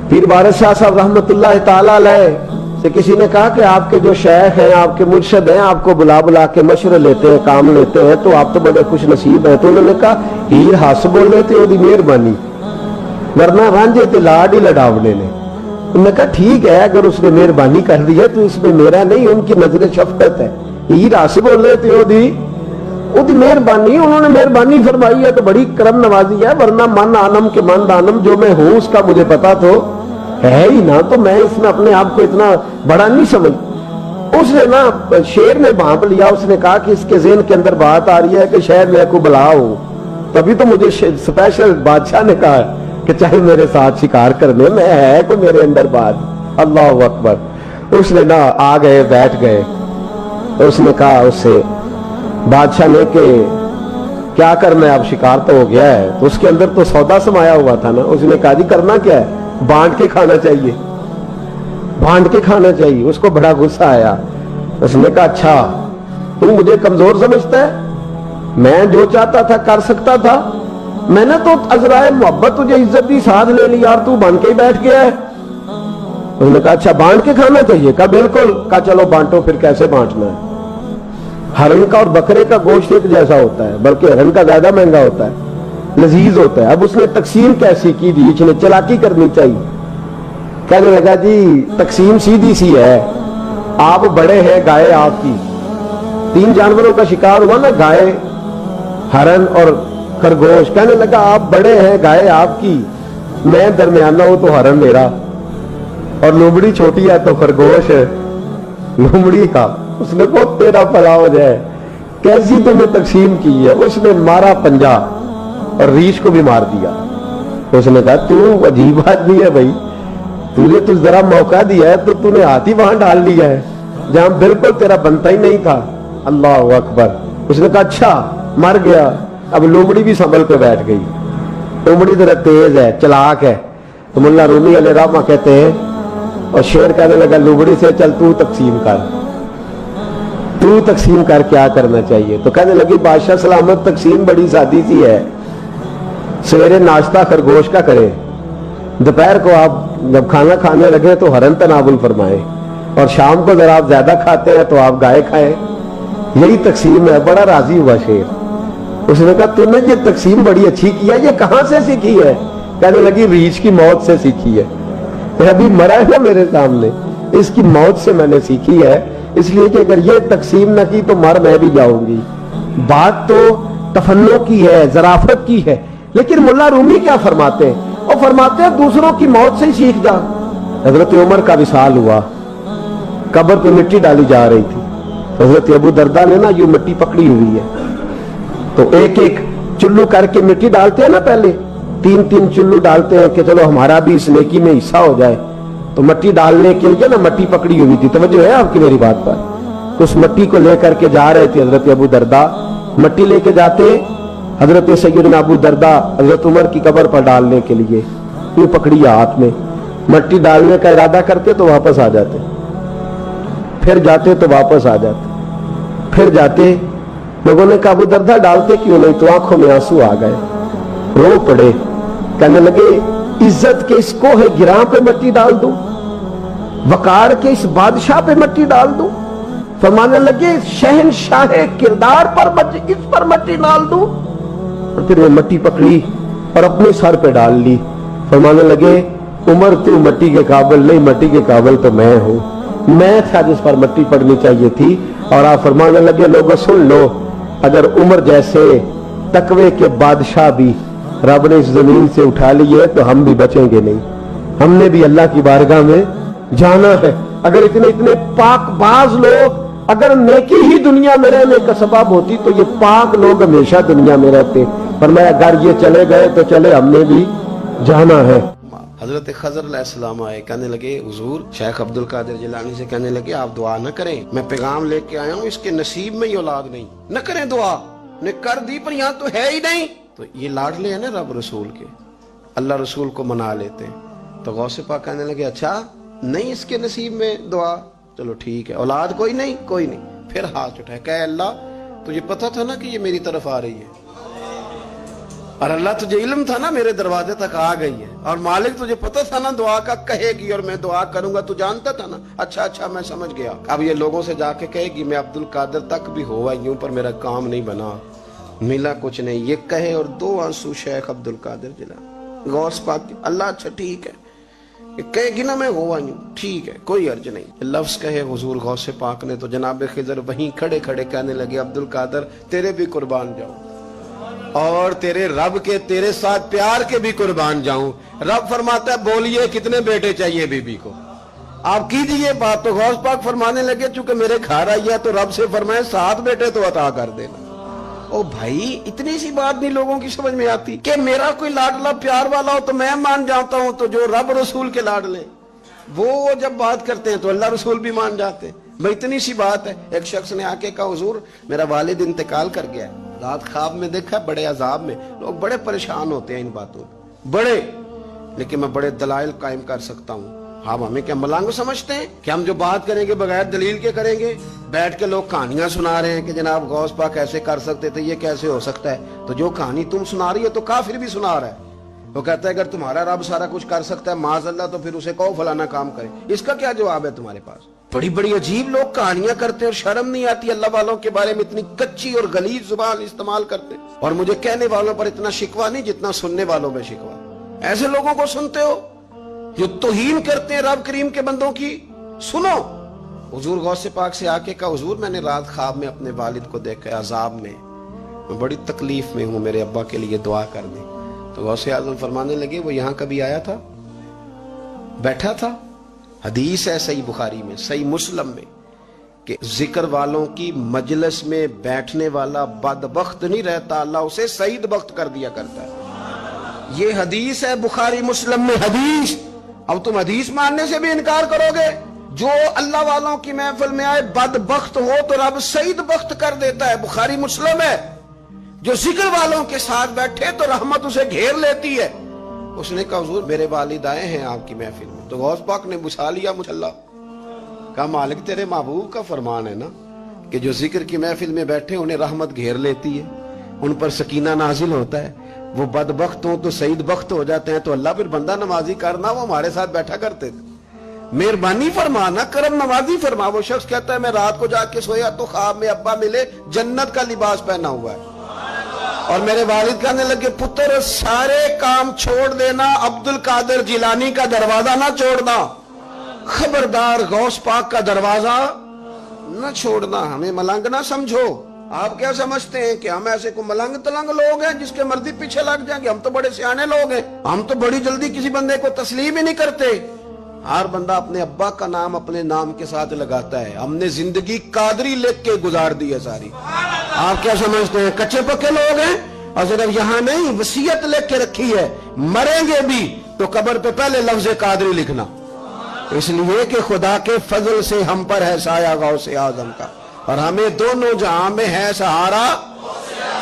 Speaker 1: پیر بارش شاہ صاحب رحمت اللہ تعالیٰ علیہ سے کسی نے کہا کہ آپ کے جو شیخ ہیں، آپ کے مرشد ہیں، آپ کو بلا بلا کے مشورے لیتے ہیں، کام لیتے ہیں، تو آپ تو بڑے خوش نصیب ہیں۔ تو انہوں نے کہا ہیر ہس بولے تے وہ دی مہربانی، ورنہ رانجے تے لاڈ ہی لڑاونے نے۔ انہوں نے کہا ٹھیک ہے اگر اس نے مہربانی کر دی ہے تو اس میں میرا نہیں، ان کی نظر شفقت ہے، ہیر ہس بولے تے وہ دی مہربانی، انہوں نے مہربانی فرمائی ہے تو بڑی کرم نوازی ہے، ورنہ من آنم کے من دانم، جو میں ہوں اس کا مجھے پتا تو ہے ہی نہ، تو میں اس میں اپنے آپ کو اتنا بڑا نہیں سمجھ۔ اس نے نا شیر نے بھانپ لیا، اس نے کہا کہ اس کے ذہن کے اندر بات آ رہی ہے کہ شاید میں کو بلا ہوں، تبھی تو مجھے اسپیشل بادشاہ نے کہا کہ چاہے میرے ساتھ شکار کرنے میں ہے کوئی میرے اندر بات۔ اللہ اکبر۔ اس نے نا آ گئے، بیٹھ گئے، اس نے کہا اس سے بادشاہ نے کہ کیا کرنا ہے، اب شکار تو ہو گیا ہے، تو اس کے اندر تو سودا سمایا ہوا تھا نا۔ اس نے کہا جی کرنا کیا ہے، بانٹ کے کھانا چاہیے، بانٹ کے کھانا چاہیے۔ اس کو بڑا غصہ آیا، اس نے کہا اچھا تم مجھے کمزور سمجھتا ہے، میں جو چاہتا تھا کر سکتا تھا، میں نے تو عذرائے محبت تجھے عزت دی ساتھ لے لی اور تو بن کے ہی بیٹھ گیا ہے۔ اس نے کہا اچھا بانٹ کے کھانا چاہیے، کہا بالکل۔ کہا چلو بانٹو، پھر کیسے بانٹنا ہے؟ ہرن کا اور بکرے کا گوشت ایک جیسا ہوتا ہے، بلکہ ہرن کا زیادہ مہنگا ہوتا ہے، لذیذ ہوتا ہے۔ اب اس نے تقسیم کیسی کی دی، اس نے چلاکی کرنی چاہیے۔ کہنے لگا جی تقسیم سیدھی سی ہے، آپ بڑے ہیں، گائے آپ کی، 3 جانوروں کا شکار ہوا نا، گائے، ہرن اور خرگوش۔ کہنے لگا آپ بڑے ہیں، گائے آپ کی، میں درمیانہ ہوں تو ہرن میرا، اور لومڑی چھوٹی ہے تو خرگوش لومڑی کا۔ اس نے کہا تیرا بھلا ہو جائے، کیسی تم نے تقسیم کی ہے؟ اس نے مارا پنجا اور ریچھ کو بھی مار دیا۔ اس نے کہا تو عجیب آدمی ہے بھائی، تجھے تو ذرا موقع دیا ہے تو نے ہاتھ ہی وہاں ڈال لیا ہے جہاں بالکل تیرا بنتا ہی نہیں تھا۔ اللہ اکبر۔ اس نے کہا اچھا مر گیا۔ اب لومڑی بھی سنبھل کے بیٹھ گئی، لومڑی ذرا تیز ہے، چلاک ہے۔ تو مولا رومی علیہ رحمہ کہتے ہیں، اور شیر کہنے لگا لومڑی سے چل تو تقسیم کر، تو تقسیم کر کیا کرنا چاہیے؟ تو کہنے لگی بادشاہ سلامت تقسیم بڑی سادی سی ہے، سویرے ناشتہ خرگوش کا کرے، دوپہر کو آپ جب کھانا کھانے لگے تو ہرن تناول فرمائے، اور شام کو ذرا آپ زیادہ کھاتے ہیں تو آپ گائے کھائیں، یہی تقسیم ہے۔ بڑا راضی ہوا شیر۔ اس نے کہا تم نے یہ تقسیم بڑی اچھی کی ہے، یہ کہاں سے سیکھی ہے؟ کہنے لگی ریچھ کی موت سے سیکھی ہے، ابھی مرا ہے نا میرے سامنے، اس کی موت سے میں نے سیکھی ہے، اس لیے کہ اگر یہ تقسیم نہ کی تو مر میں بھی جاؤں گی۔ बात तो तफन्नो की है, जराफत की है, लेकिन मुल्ला रूमी क्या फरमाते हैं? वो फरमाते हैं दूसरों की मौत से ही सीख जा। हजरत उमर का विसाल हुआ, कब्र पे मिट्टी डाली जा रही थी, हजरत अबू दरदा ने ना यूं मिट्टी पकड़ी हुई है, तो एक एक चुल्लू करके मिट्टी डालते हैं ना, पहले 3-3 चुल्लू डालते हैं कि चलो हमारा भी इस नेकी में हिस्सा हो जाए। तो मिट्टी डालने के लिए ना मट्टी पकड़ी हुई थी, तवज्जो है आपकी मेरी बात पर? तो उस मट्टी को लेकर के जा रहे थे हजरत अबू दरदा, मट्टी लेके जाते हजरत सैयदना अबू दरदा हजरत उमर की कब्र पर डालने के लिए, यूं पकड़ी हाथ में, मट्टी डालने का इरादा करते तो वापस आ जाते, फिर जाते तो वापस आ जाते, फिर जाते। लोगों ने कहा अबू दरदा डालते क्यों नहीं? तो आंखों में आंसू आ गए, रो पड़े, कहने लगे इज्जत के इस कोहे गिरां पे मट्टी डाल दूं, वकार के इस बादशाह पे मट्टी डाल दूं? फरमाने लगे शहनशाह किरदार पर इस पर मट्टी डाल दूं? और फिर वो मट्टी पकड़ी और अपने सर पे डाल ली। फरमाने लगे उमर तू मट्टी के काबिल नहीं, मट्टी के काबिल तो मैं हूं, मैं था जिस पर मट्टी पड़नी चाहिए थी। और आप फरमाने लगे लोगों सुन लो, अगर उमर जैसे तकवे के बादशाह भी रब ने इस जमीन से उठा लिए तो हम भी बचेंगे नहीं, हमने भी अल्लाह की बारगाह में जाना है। अगर इतने इतने पाकबाज लोग अगर नेकी ही दुनिया में रहने का सबब होती तो ये पाक लोग हमेशा दुनिया में रहते, पर मैं अगर ये चले गए तो चले, हमने भी जाना है।
Speaker 3: हजरत खजर अलैहिस्सलाम आए, कहने लगे हुजूर, शेख अब्दुल कादिर जिलानी से कहने लगे आप दुआ न करें, मैं पैगाम लेके आया हूँ, इसके नसीब में ही औलाद नहीं, न करें दुआ। ने कर दी पर यहाँ तो है ही नहीं। तो ये लाडले हैं ना रब रसूल के, अल्लाह रसूल को मना लेते हैं। तो गौसे पाक कहने लगे अच्छा नहीं इसके नसीब में दुआ, चलो ठीक है, औलाद कोई नहीं, कोई नहीं। फिर हाथ उठाए, कहे अल्लाह तुझे पता था ना कि ये मेरी तरफ आ रही है, और अल्लाह तुझे इल्म था ना मेरे दरवाजे तक आ गई है, और मालिक तुझे पता था ना दुआ का कहेगी और मैं दुआ करूंगा, तू जानता था ना। अच्छा अच्छा मैं समझ गया। अब ये लोगों से जाके कहेगी मैं अब्दुल कादिर तक भी हो आई हूं पर मेरा काम नहीं बना, मिला कुछ नहीं, ये कहे और 2 आंसू शेख अब्दुल कादिर जिलानी गौस पाक, अल्लाह अच्छा ठीक है, ये कहेगी ना मैं हो आई हूं, ठीक है कोई अर्ज नहीं। लफ्ज कहे हुजूर गौसे पाक ने तो जनाब खिजर वहीं खड़े खड़े कहने लगे अब्दुल कादिर तेरे भी कुर्बान जाऊं और तेरे रब के तेरे साथ प्यार के भी कुर्बान जाऊं। रब फरमाता है बोलिए कितने बेटे चाहिए बीबी को, आप कीजिए बात। तो गौस पाक फरमाने लगे चूंकि मेरे घर आई है तो रब से फरमाए 7 बेटे तो अता कर देना। ओ भाई इतनी सी बात नहीं लोगों की समझ में आती कि मेरा कोई लाडला प्यार वाला हो तो मैं मान जाता हूं, तो जो रब रसूल के लाडले वो जब बात करते हैं तो अल्लाह रसूल भी मान जाते हैं। भाई इतनी सी बात है। एक शख्स ने आके कहा हुजूर मेरा वालिद इंतकाल कर गया है, रात ख्वाब में देखा बड़े अजाब में। लोग बड़े परेशान होते हैं इन बातों में बड़े, लेकिन मैं बड़े दलाइल कायम कर सकता हूँ। आप हमें क्या मलांग समझते हैं कि हम जो बात करेंगे बगैर दलील के करेंगे? बैठ के लोग कहानियां सुना रहे हैं कि जनाब गौस पाक ऐसे कर सकते थे, ये कैसे हो सकता है। तो जो कहानी तुम सुना रही हो तो काफिर भी सुना रहा है। वो कहता है अगर तुम्हारा रब सारा कुछ कर सकता है माज़अल्लाह तो फिर उसे कहो फलाना काम करे। इसका क्या जवाब है तुम्हारे पास? बड़ी बड़ी अजीब लोग कहानियां करते हैं और शर्म नहीं आती अल्लाह वालों के बारे में इतनी कच्ची और गलीज जुबान इस्तेमाल करते। और मुझे कहने वालों पर इतना शिकवा नहीं जितना सुनने वालों में शिकवा। ऐसे लोगों को सुनते हो जो तौहीन करते हैं रब करीम के बंदों की। सुनो हुजूर गौसे पाक से आके कहा हुजूर मैंने रात ख्वाब में अपने वालिद को देखा अजाब में, मैं बड़ी तकलीफ में हूं, मेरे अब्बा के लिए दुआ कर दें। तो गौसे आजम फरमाने लगे वो यहां कभी आया था, बैठा था। हदीस है सही बुखारी में सही मुस्लिम में कि जिक्र वालों की मजलिस में बैठने वाला बदबख्त नहीं रहता, अल्लाह उसे सईद बख्त कर दिया करता है। ये हदीस है बुखारी मुस्लिम में हदीस। अब तुम हदीस मानने से भी इनकार करोगे? जो अल्लाह वालों की महफिल में आए बदबख्त हो तो रब सईद बख्त कर देता है, बुखारी मुस्लिम है। जो जिक्र वालों के साथ बैठे तो रहमत उसे घेर लेती है। उसने कहा हुजूर मेरे वालिद आए हैं आपकी महफिल में। तो गौस पाक ने बुझा लिया मुझल्ला, कहा मालिक तेरे महबूब का फरमान है ना कि जो जिक्र की महफिल में बैठे उन्हें रहमत घेर लेती है, उन पर सकीना नाजिल होता है। वो बदबख्त हो तो सईद बख्त हो जाते हैं। तो अल्लाह फिर बंदा नमाजी करना, वो हमारे साथ बैठा करते थे। मेहरबानी फरमाना, करम नवाजी फरमा। वो शख्स कहता है मैं रात को जाके सोया तो ख्वाब में अब्बा मिले, जन्नत का लिबास पहना हुआ है। और मेरे वालिद कहने लगे पुत्र सारे काम छोड़ देना, अब्दुल कादिर जिलानी का दरवाजा ना छोड़ना, खबरदार गौस पाक का दरवाजा न छोड़ना, हमें मलंग ना समझो।
Speaker 1: آپ کیا سمجھتے ہیں کہ ہم ایسے کو ملنگ تلنگ لوگ ہیں جس کے مرضی پیچھے لگ جائیں گے؟ ہم تو بڑے سیانے لوگ ہیں، ہم تو بڑی جلدی کسی بندے کو تسلیم ہی نہیں کرتے۔ ہر بندہ اپنے ابا کا نام اپنے نام کے ساتھ لگاتا ہے۔ ہم نے زندگی قادری لکھ کے گزار دی ہے ساری۔ آپ کیا سمجھتے ہیں کچے پکے لوگ ہیں؟ اور صرف یہاں نہیں، وصیت لکھ کے رکھی ہے، مریں گے بھی تو قبر پہ پہلے لفظ قادری لکھنا، اس لیے کہ خدا کے فضل سے ہم پر ہے سایہ غوث اعظم کا، اور ہمیں دونوں جہاں میں ہے سہارا۔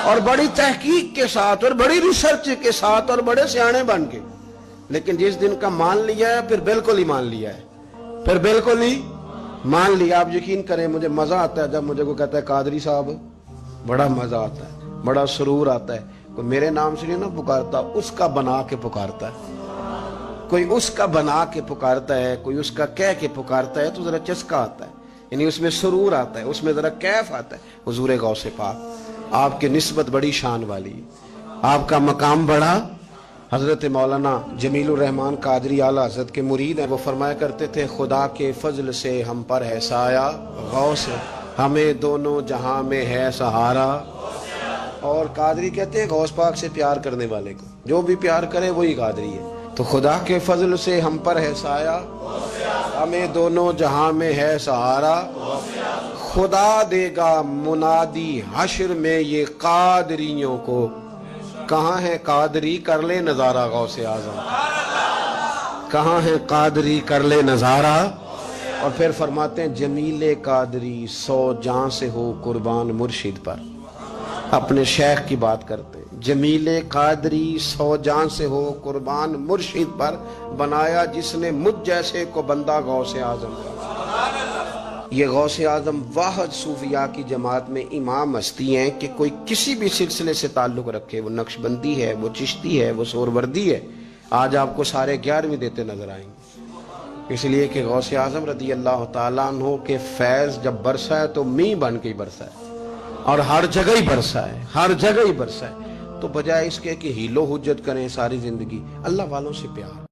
Speaker 1: اور بڑی تحقیق کے ساتھ اور بڑی ریسرچ کے ساتھ اور بڑے سیانے بن کے، لیکن جس دن کا مان لیا ہے پھر بالکل ہی مان لیا ہے، پھر بالکل ہی مان لیا۔ آپ یقین کریں مجھے مزہ آتا ہے جب مجھے کوئی کہتا ہے قادری صاحب، بڑا مزہ آتا ہے، بڑا سرور آتا ہے۔ کوئی میرے نام سے نہیں نہ پکارتا، اس کا بنا کے پکارتا ہے، کوئی اس کا بنا کے پکارتا ہے، کوئی اس کا کہہ کے پکارتا ہے تو ذرا چسکا آتا ہے، یعنی اس میں سرور آتا ہے، اس میں ذرا کیف آتا ہے۔ حضور غوث پاک آپ کی نسبت بڑی شان والی ہے، آپ کا مقام بڑا۔ حضرت مولانا جمیل الرحمن قادری اعلیٰ حضرت کے مرید ہیں، وہ فرمایا کرتے تھے خدا کے فضل سے ہم پر ہے سایہ غوث، ہمیں دونوں جہاں میں ہے سہارا۔ اور قادری کہتے ہیں غوث پاک سے پیار کرنے والے کو، جو بھی پیار کرے وہی قادری ہے۔ تو خدا کے فضل سے ہم پر ہے سایہ، ہمیں دونوں جہاں میں ہے سہارا، خدا دے گا منادی حشر میں یہ قادریوں کو، کہاں ہے قادری کر لے نظارہ غوث اعظم، کہاں ہے قادری کر لے نظارہ۔ اور پھر فرماتے ہیں جمیل قادری 100 جاں سے ہو قربان مرشد پر، اپنے شیخ کی بات کرتے ہیں، جمیل قادری 100 جاں سے ہو قربان مرشد پر، بنایا جس نے مجھ جیسے کو بندہ غوث اعظم کا۔ یہ غوث اعظم واحد صوفیاء کی جماعت میں امام ہستی ہیں کہ کوئی کسی بھی سلسلے سے تعلق رکھے، وہ نقشبندی ہے، وہ چشتی ہے، وہ سہروردی ہے، آج آپ کو سارے 11ویں دیتے نظر آئیں گے، اس لیے کہ غوث اعظم رضی اللہ تعالیٰ عنہ کے فیض جب برسا ہے تو می بن کے ہی برسا ہے، اور ہر جگہ ہی برسا ہے، ہر جگہ ہی برسا ہے۔ تو بجائے اس کے کہ ہیلو حجت کریں ساری زندگی، اللہ والوں سے پیار